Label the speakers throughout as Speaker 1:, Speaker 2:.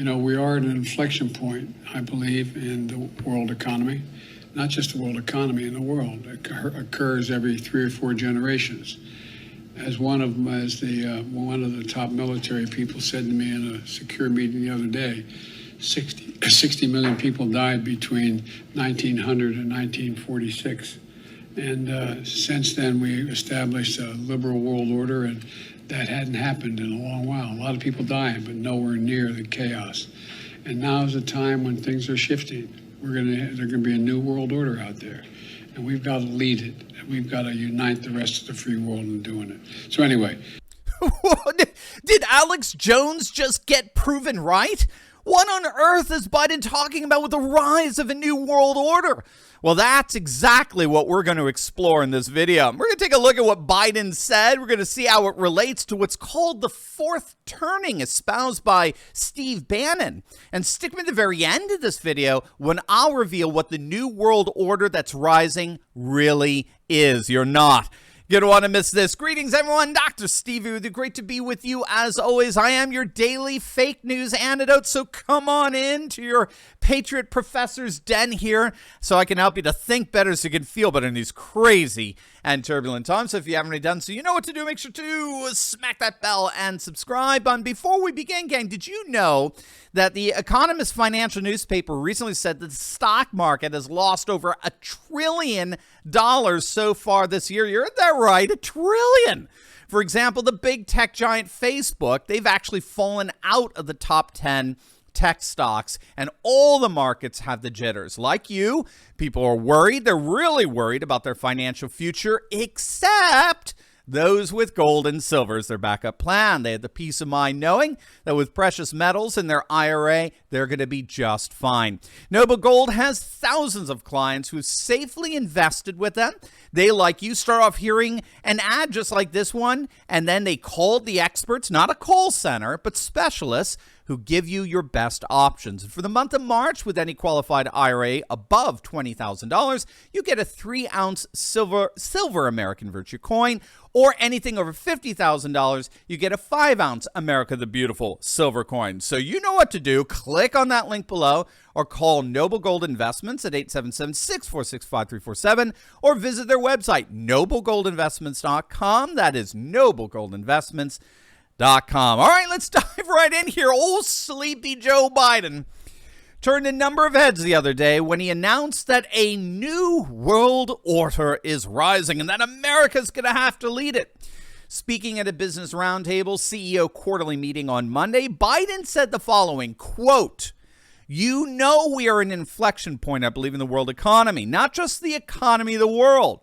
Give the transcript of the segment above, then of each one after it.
Speaker 1: We are at an inflection point, I believe, in the world economy. Not just the world economy, in the world. It occurs every 3 or 4 generations. As one of the top military people said to me in a secure meeting the other day, 60 million people died between 1900 and 1946. And since then, we established a liberal world order, and that hadn't happened in a long while. A lot of people dying, but nowhere near the chaos. And now is a time when things are shifting. There's going to be a new world order out there, and we've got to lead it. And we've got to unite the rest of the free world in doing it. So anyway.
Speaker 2: Did Alex Jones just get proven right? What on earth is Biden talking about with the rise of a new world order? Well, that's exactly what we're going to explore in this video. We're going to take a look at what Biden said. We're going to see how it relates to what's called the fourth turning, espoused by Steve Bannon. And stick with the very end of this video when I'll reveal what the new world order that's rising really is. You're not going to want to miss this. Greetings, everyone. Dr. Steve with you. Great to be with you. As always, I am your daily fake news antidote. So come on in to your Patriot professor's den here so I can help you to think better so you can feel better in these crazy and turbulent times. So if you haven't already done so, you know what to do. Make sure to smack that bell and subscribe. Before we begin, gang, did you know that the Economist financial newspaper recently said that the stock market has lost over $1 trillion so far this year? You heard that right, $1 trillion. For example, the big tech giant Facebook, they've actually fallen out of the top 10 tech stocks, and all the markets have the jitters. Like you, people are worried. They're really worried about their financial future, except those with gold and silver as their backup plan. They had the peace of mind knowing that with precious metals in their IRA, they're going to be just fine. Noble Gold has thousands of clients who safely invested with them. They, like you, start off hearing an ad just like this one, and then they called the experts, not a call center, but specialists who give you your best options. And for the month of March, with any qualified IRA above $20,000, you get a 3-ounce silver American Virtue coin, or anything over $50,000, you get a 5-ounce America the Beautiful silver coin. So you know what to do. Click on that link below or call Noble Gold Investments at 877-646-5347 or visit their website, noblegoldinvestments.com. That is noblegoldinvestments.com. All right, let's dive right in here. Old sleepy Joe Biden turned a number of heads the other day when he announced that a new world order is rising and that America's going to have to lead it. Speaking at a Business Roundtable CEO quarterly meeting on Monday, Biden said the following, quote, "You know we are an inflection point, I believe, in the world economy, not just the economy of the world.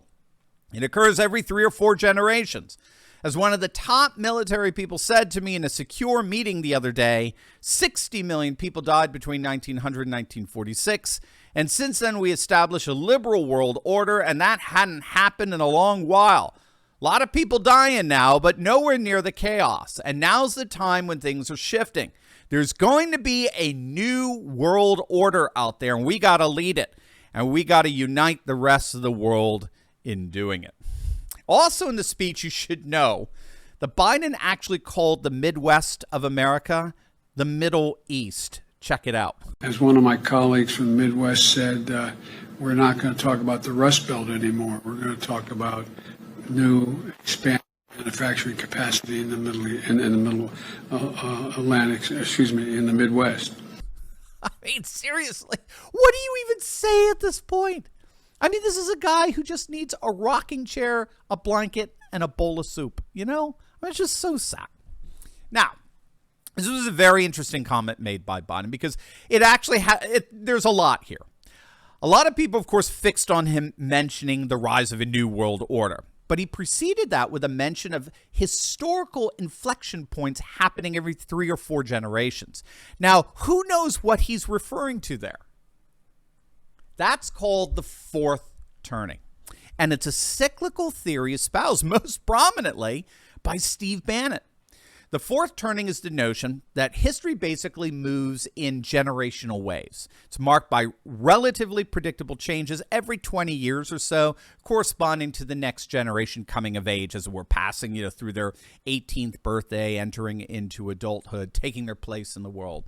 Speaker 2: It occurs every 3 or 4 generations. As one of the top military people said to me in a secure meeting the other day, 60 million people died between 1900 and 1946. And since then, we established a liberal world order, and that hadn't happened in a long while. A lot of people dying now, but nowhere near the chaos. And now's the time when things are shifting. There's going to be a new world order out there, and we got to lead it. And we got to unite the rest of the world in doing it." Also in the speech, you should know that Biden actually called the Midwest of America the Middle East. Check it out.
Speaker 1: As one of my colleagues from the Midwest said, we're not going to talk about the Rust Belt anymore. We're going to talk about new expanded manufacturing capacity in the middle Atlantic, in the Midwest.
Speaker 2: I mean, seriously, what do you even say at this point? I mean, this is a guy who just needs a rocking chair, a blanket, and a bowl of soup, you know? I mean, it's just so sad. Now, this was a very interesting comment made by Biden because it actually there's a lot here. A lot of people, of course, fixed on him mentioning the rise of a new world order. But he preceded that with a mention of historical inflection points happening every 3 or 4 generations. Now, who knows what he's referring to there? That's called the fourth turning. And it's a cyclical theory espoused most prominently by Steve Bannon. The fourth turning is the notion that history basically moves in generational waves. It's marked by relatively predictable changes every 20 years or so, corresponding to the next generation coming of age as we're passing, through their 18th birthday, entering into adulthood, taking their place in the world.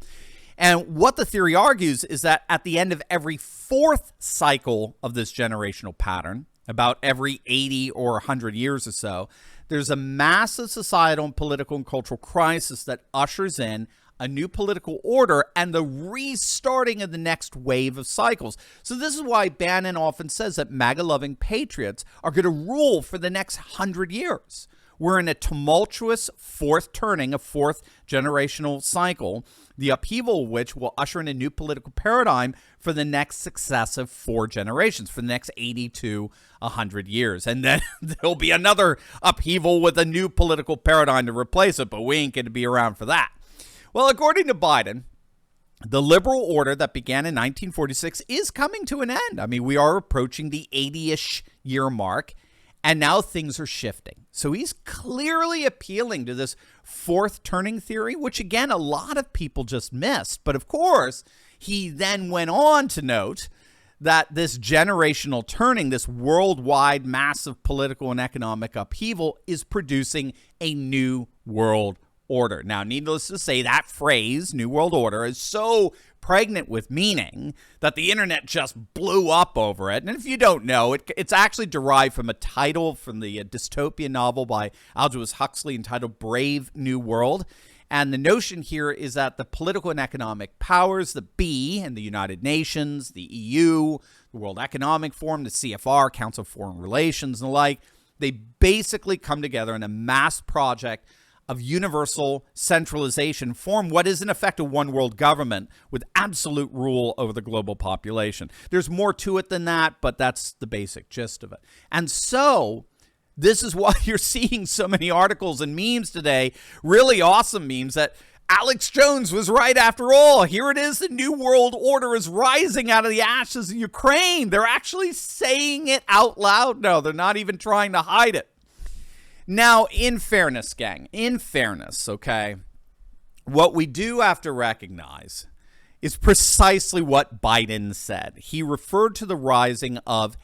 Speaker 2: And what the theory argues is that at the end of every fourth cycle of this generational pattern, about every 80 or 100 years or so, there's a massive societal and political and cultural crisis that ushers in a new political order and the restarting of the next wave of cycles. So this is why Bannon often says that MAGA-loving patriots are going to rule for the next 100 years. We're in a tumultuous fourth turning, a fourth generational cycle, the upheaval of which will usher in a new political paradigm for the next successive 4 generations, for the next 80 to 100 years. And then there'll be another upheaval with a new political paradigm to replace it, but we ain't going to be around for that. Well, according to Biden, the liberal order that began in 1946 is coming to an end. I mean, we are approaching the 80-ish year mark, and now things are shifting. So he's clearly appealing to this fourth turning theory, which, again, a lot of people just missed. But, of course, he then went on to note that this generational turning, this worldwide massive political and economic upheaval, is producing a new world order. Now, needless to say, that phrase, New World Order, is so pregnant with meaning that the internet just blew up over it. And if you don't know, it's actually derived from a title from the dystopian novel by Aldous Huxley entitled Brave New World. And the notion here is that the political and economic powers, the B and the United Nations, the EU, the World Economic Forum, the CFR, Council of Foreign Relations, and the like, they basically come together in a mass project of universal centralization, form what is in effect a one world government with absolute rule over the global population. There's more to it than that, but that's the basic gist of it. And so this is why you're seeing so many articles and memes today, really awesome memes, that Alex Jones was right after all. Here it is, the New World Order is rising out of the ashes of Ukraine. They're actually saying it out loud. No, they're not even trying to hide it. Now, in fairness, gang, okay, what we do have to recognize is precisely what Biden said. He referred to the rising of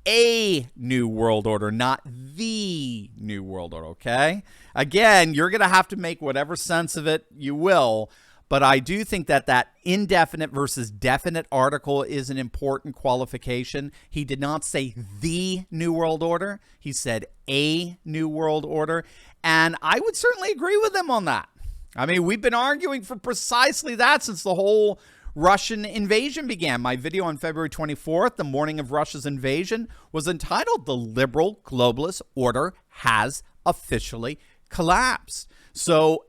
Speaker 2: a new world order, not the new world order, okay? Again, you're going to have to make whatever sense of it you will, but I do think that that indefinite versus definite article is an important qualification. He did not say the New World Order. He said a New World Order. And I would certainly agree with him on that. I mean, we've been arguing for precisely that since the whole Russian invasion began. My video on February 24th, the morning of Russia's invasion, was entitled "The Liberal Globalist Order Has Officially Collapsed." So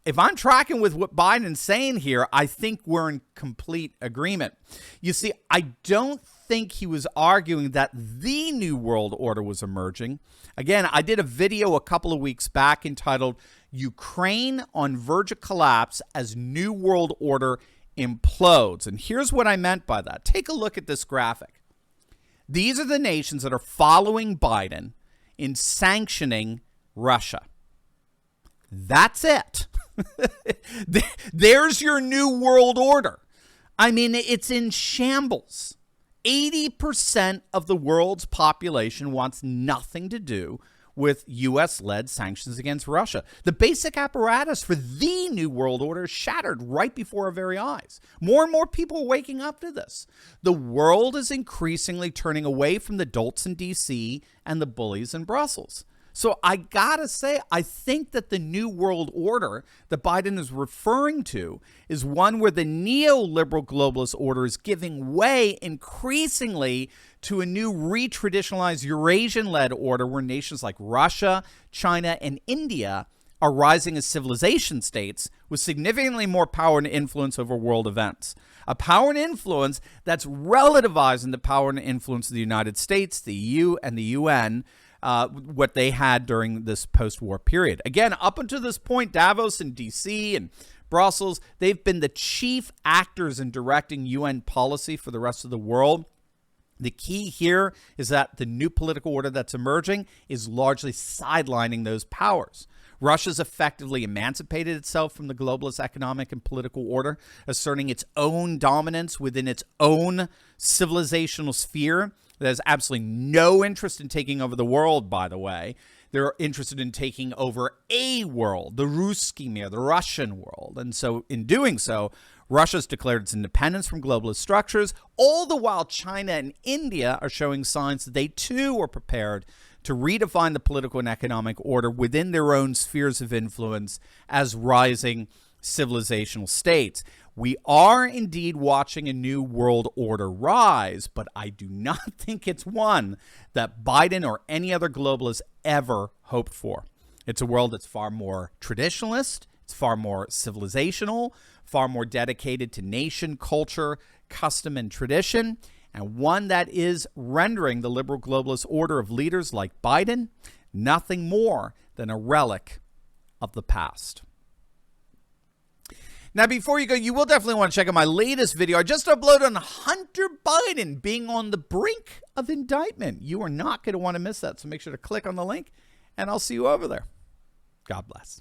Speaker 2: if I'm tracking with what Biden's saying here, I think we're in complete agreement. You see, I don't think he was arguing that the New World Order was emerging. Again, I did a video a couple of weeks back entitled "Ukraine on Verge of Collapse as New World Order Implodes." And here's what I meant by that. Take a look at this graphic. These are the nations that are following Biden in sanctioning Russia. That's it. There's your New World Order. I mean, it's in shambles. 80% of the world's population wants nothing to do with U.S.-led sanctions against Russia. The basic apparatus for the New World Order is shattered right before our very eyes. More and more people are waking up to this. The world is increasingly turning away from the dolts in D.C. and the bullies in Brussels. So I gotta say, I think that the New World Order that Biden is referring to is one where the neoliberal globalist order is giving way increasingly to a new re-traditionalized Eurasian-led order where nations like Russia, China, and India are rising as civilization states with significantly more power and influence over world events. A power and influence that's relativizing the power and influence of the United States, the EU, and the UN, what they had during this post-war period. Again, up until this point, Davos and DC and Brussels, they've been the chief actors in directing UN policy for the rest of the world. The key here is that the new political order that's emerging is largely sidelining those powers. Russia's effectively emancipated itself from the globalist economic and political order, asserting its own dominance within its own civilizational sphere that has absolutely no interest in taking over the world, by the way. They're interested in taking over a world, the Ruski Mir, the Russian world. And so in doing so, Russia's declared its independence from globalist structures, all the while China and India are showing signs that they too are prepared to redefine the political and economic order within their own spheres of influence as rising civilizational states. We are indeed watching a new world order rise, but I do not think it's one that Biden or any other globalist ever hoped for. It's a world that's far more traditionalist, it's far more civilizational, far more dedicated to nation, culture, custom, and tradition, and one that is rendering the liberal globalist order of leaders like Biden nothing more than a relic of the past. Now, before you go, you will definitely want to check out my latest video I just uploaded on Hunter Biden being on the brink of indictment. You are not going to want to miss that, so make sure to click on the link, and I'll see you over there. God bless.